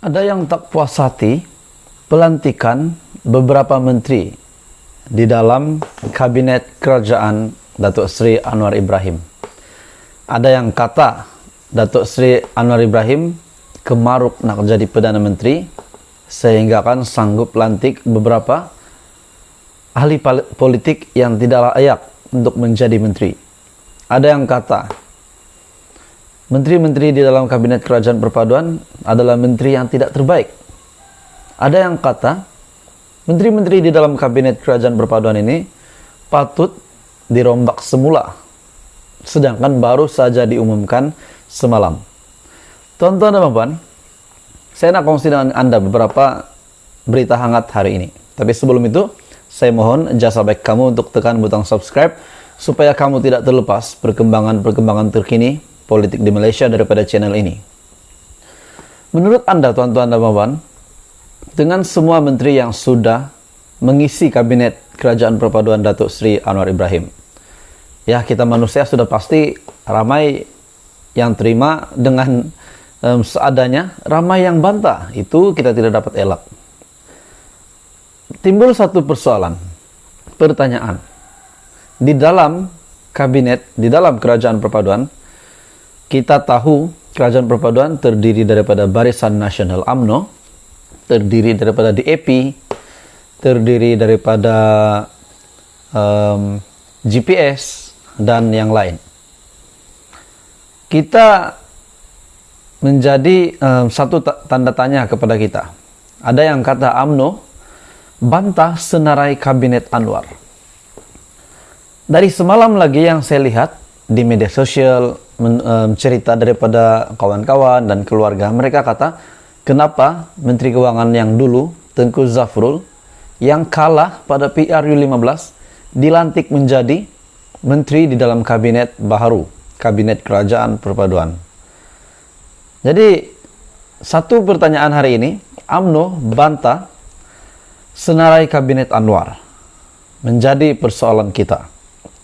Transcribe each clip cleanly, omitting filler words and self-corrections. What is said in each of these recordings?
Ada yang tak puas hati pelantikan beberapa menteri di dalam kabinet kerajaan Datuk Seri Anwar Ibrahim. Ada yang kata Datuk Seri Anwar Ibrahim kemaruk nak jadi Perdana Menteri sehingga kan sanggup lantik beberapa ahli politik yang tidak layak untuk menjadi menteri. Ada yang kata menteri-menteri di dalam kabinet kerajaan perpaduan adalah menteri yang tidak terbaik. Ada yang kata menteri-menteri di dalam kabinet kerajaan perpaduan ini patut dirombak semula, sedangkan baru saja diumumkan semalam. Tuan-tuan dan puan, saya nak kongsi dengan Anda beberapa berita hangat hari ini. Tapi sebelum itu, saya mohon jasa baik kamu untuk tekan butang subscribe supaya kamu tidak terlepas perkembangan-perkembangan terkini politik di Malaysia daripada channel ini. Menurut Anda, tuan-tuan dan puan, dengan semua menteri yang sudah mengisi kabinet kerajaan perpaduan Datuk Seri Anwar Ibrahim, ya kita manusia sudah pasti ramai yang terima dengan seadanya, ramai yang bantah. Itu kita tidak dapat elak. Timbul satu persoalan, pertanyaan. Di dalam kabinet, di dalam kerajaan perpaduan, kita tahu kerajaan perpaduan terdiri daripada Barisan Nasional UMNO, terdiri daripada DAP, terdiri daripada GPS, dan yang lain. Kita menjadi satu tanda tanya kepada kita. Ada yang kata UMNO bantah senarai kabinet Anwar. Dari semalam lagi yang saya lihat di media sosial, cerita daripada kawan-kawan dan keluarga, mereka kata, kenapa Menteri Keuangan yang dulu, Tengku Zafrul, yang kalah pada PRU 15, dilantik menjadi menteri di dalam kabinet baharu, kabinet kerajaan perpaduan. Jadi, satu pertanyaan hari ini, UMNO bantah senarai kabinet Anwar. Menjadi persoalan kita.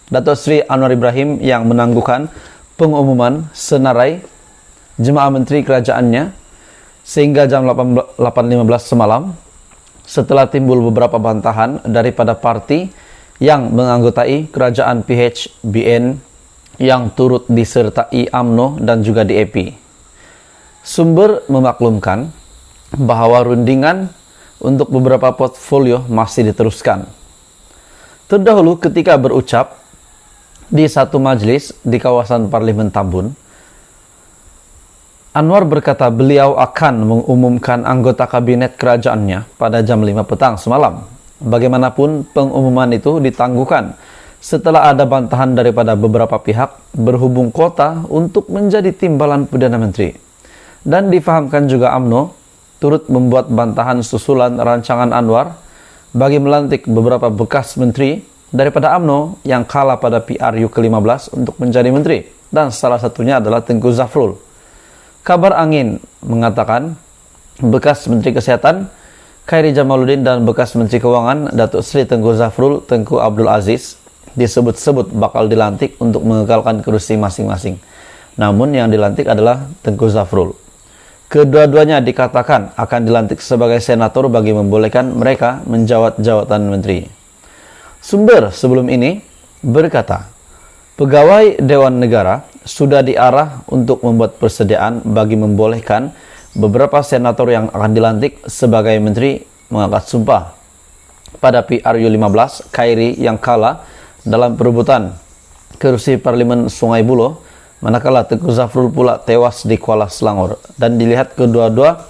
Datuk Seri Anwar Ibrahim yang menangguhkan pengumuman senarai jemaah menteri kerajaannya sehingga jam 8.15 semalam, setelah timbul beberapa bantahan daripada parti yang menganggotai kerajaan PHBN yang turut disertai UMNO dan juga DAP. Sumber memaklumkan bahawa rundingan untuk beberapa portfolio masih diteruskan. Terdahulu ketika berucap di satu majlis di kawasan Parlimen Tambun, Anwar berkata beliau akan mengumumkan anggota kabinet kerajaannya pada jam 5 petang semalam. Bagaimanapun pengumuman itu ditangguhkan setelah ada bantahan daripada beberapa pihak berhubung kota untuk menjadi timbalan Perdana Menteri. Dan difahamkan juga UMNO turut membuat bantahan susulan rancangan Anwar bagi melantik beberapa bekas menteri daripada UMNO yang kalah pada PRU ke-15 untuk menjadi menteri. Dan salah satunya adalah Tengku Zafrul. Kabar angin mengatakan bekas Menteri Kesehatan Khairi Jamaluddin dan bekas Menteri Keuangan Datuk Seri Tengku Zafrul, Tengku Abdul Aziz disebut-sebut bakal dilantik untuk mengekalkan kerusi masing-masing. Namun yang dilantik adalah Tengku Zafrul. Kedua-duanya dikatakan akan dilantik sebagai senator bagi membolehkan mereka menjawat jawatan menteri. Sumber sebelum ini berkata, pegawai Dewan Negara sudah diarah untuk membuat persediaan bagi membolehkan beberapa senator yang akan dilantik sebagai menteri mengangkat sumpah. Pada PRU 15, Khairi yang kalah dalam perebutan kerusi Parlimen Sungai Buloh, manakala Tengku Zafrul pula tewas di Kuala Selangor. Dan dilihat kedua-dua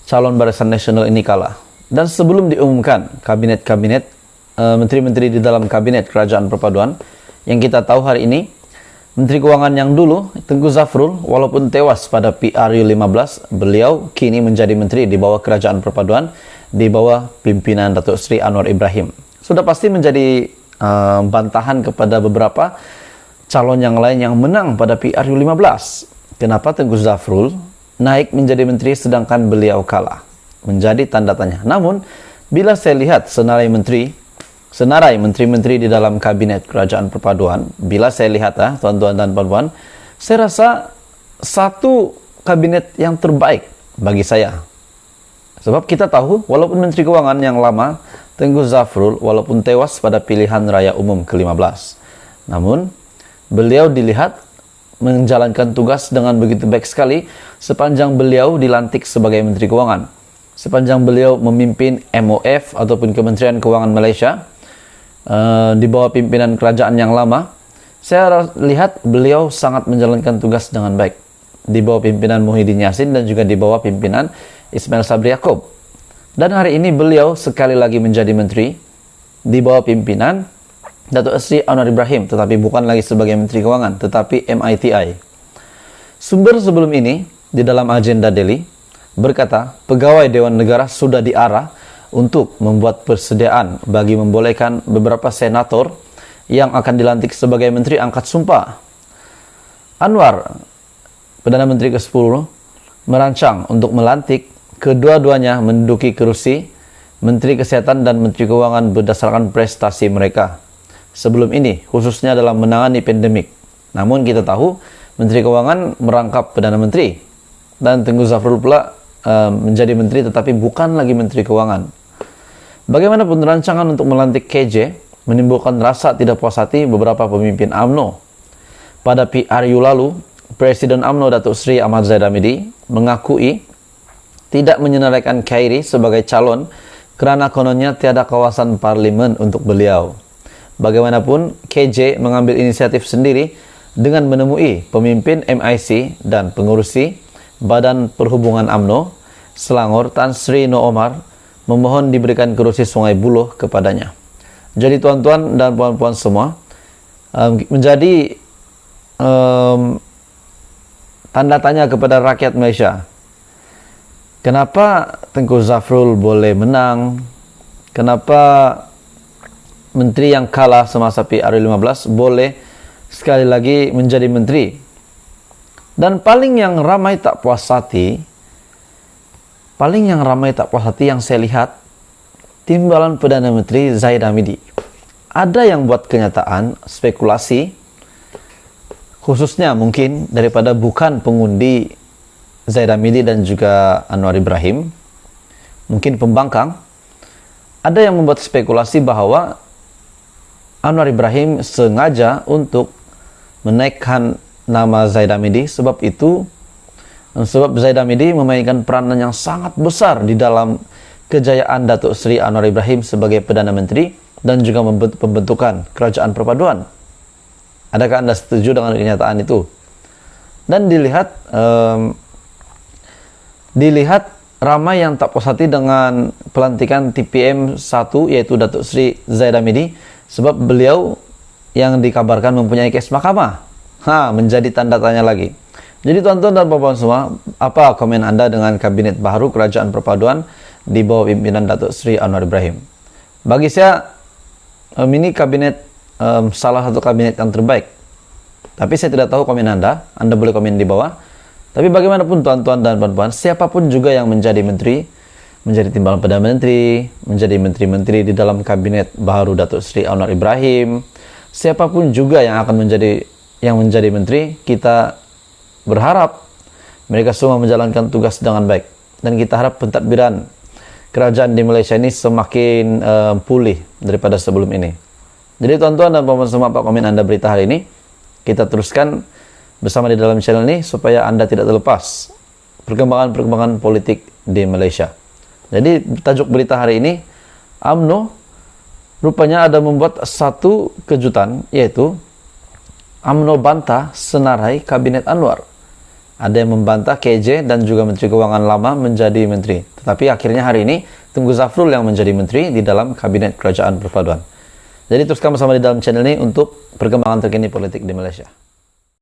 calon Barisan Nasional ini kalah. Dan sebelum diumumkan kabinet-kabinet menteri-menteri di dalam kabinet kerajaan perpaduan, yang kita tahu hari ini, Menteri Keuangan yang dulu, Tengku Zafrul, walaupun tewas pada PRU 15, beliau kini menjadi menteri di bawah kerajaan perpaduan, di bawah pimpinan Datuk Seri Anwar Ibrahim. Sudah pasti menjadi bantahan kepada beberapa calon yang lain yang menang pada PRU 15. Kenapa Tengku Zafrul naik menjadi menteri sedangkan beliau kalah? Menjadi tanda tanya. Namun, bila saya lihat senarai menteri-menteri di dalam kabinet kerajaan perpaduan, bila saya lihat tuan-tuan dan puan-puan, saya rasa satu kabinet yang terbaik bagi saya Sebab kita tahu, walaupun Menteri Keuangan yang lama, Tengku Zafrul, walaupun tewas pada pilihan raya umum ke-15, namun beliau dilihat menjalankan tugas dengan begitu baik sekali sepanjang beliau dilantik sebagai Menteri Keuangan. Sepanjang beliau memimpin MOF ataupun Kementerian Keuangan Malaysia di bawah pimpinan kerajaan yang lama, saya lihat beliau sangat menjalankan tugas dengan baik di bawah pimpinan Muhyiddin Yassin dan juga di bawah pimpinan Ismail Sabri Yaakob. Dan hari ini beliau sekali lagi menjadi menteri di bawah pimpinan Datuk Seri Anwar Ibrahim, tetapi bukan lagi sebagai Menteri Keuangan, tetapi MITI. Sumber sebelum ini di dalam agenda Delhi berkata, pegawai Dewan Negara sudah diarah untuk membuat persediaan bagi membolehkan beberapa senator yang akan dilantik sebagai menteri angkat sumpah. Anwar, Perdana Menteri ke-10, merancang untuk melantik kedua-duanya menduduki kursi Menteri Kesehatan dan Menteri Keuangan berdasarkan prestasi mereka sebelum ini, khususnya dalam menangani pandemik. Namun kita tahu, Menteri Keuangan merangkap Perdana Menteri dan Tengku Zafrul pula menjadi menteri tetapi bukan lagi Menteri Keuangan. Bagaimanapun, rancangan untuk melantik KJ menimbulkan rasa tidak puas hati beberapa pemimpin UMNO. Pada PRU lalu, Presiden UMNO Datuk Seri Ahmad Zaid Hamidi mengakui tidak menyenaraikan Khairi sebagai calon kerana kononnya tiada kawasan parlimen untuk beliau. Bagaimanapun, KJ mengambil inisiatif sendiri dengan menemui pemimpin MIC dan pengurusi Badan Perhubungan UMNO Selangor Tan Sri Noor Omar memohon diberikan kerusi Sungai Buloh kepadanya. Jadi tuan-tuan dan puan-puan semua, menjadi tanda tanya kepada rakyat Malaysia. Kenapa Tengku Zafrul boleh menang? Kenapa menteri yang kalah semasa PRU15 boleh sekali lagi menjadi menteri? Dan paling yang ramai tak puas hati yang saya lihat, timbalan Perdana Menteri Zaid Hamidi. Ada yang buat kenyataan, spekulasi, khususnya mungkin daripada bukan pengundi Zaid Hamidi dan juga Anwar Ibrahim, mungkin pembangkang. Ada yang membuat spekulasi bahwa Anwar Ibrahim sengaja untuk menaikkan nama Zaid Hamidi, sebab Zaid Hamidi memainkan peranan yang sangat besar di dalam kejayaan Datuk Seri Anwar Ibrahim sebagai Perdana Menteri dan juga pembentukan kerajaan perpaduan. Adakah Anda setuju dengan kenyataan itu? Dan dilihat ramai yang tak puas hati dengan pelantikan TPM 1, yaitu Datuk Seri Zaid Hamidi, sebab beliau yang dikabarkan mempunyai kes mahkamah. Menjadi tanda tanya lagi. Jadi tuan-tuan dan puan-puan semua, apa komen Anda dengan kabinet baru kerajaan perpaduan di bawah pimpinan Datuk Seri Anwar Ibrahim? Bagi saya, ini kabinet salah satu kabinet yang terbaik. Tapi saya tidak tahu komen Anda. Anda boleh komen di bawah. Tapi bagaimanapun tuan-tuan dan puan-puan, siapapun juga yang menjadi menteri, menjadi timbalan Perdana Menteri, menjadi menteri-menteri di dalam kabinet baru Datuk Seri Anwar Ibrahim, siapapun juga yang akan menjadi menteri, kita berharap mereka semua menjalankan tugas dengan baik. Dan kita harap pentadbiran kerajaan di Malaysia ini semakin pulih daripada sebelum ini. Jadi tuan-tuan dan puan-puan semua, apa komen Anda berita hari ini? Kita teruskan bersama di dalam channel ini supaya Anda tidak terlepas perkembangan-perkembangan politik di Malaysia. Jadi tajuk berita hari ini, UMNO rupanya ada membuat satu kejutan, yaitu UMNO bantah senarai Kabinet Anwar. Ada yang membantah KJ dan juga Menteri Keuangan lama menjadi menteri. Tetapi akhirnya hari ini Tengku Zafrul yang menjadi menteri di dalam Kabinet Kerajaan Perpaduan. Jadi teruskan bersama di dalam channel ini untuk perkembangan terkini politik di Malaysia.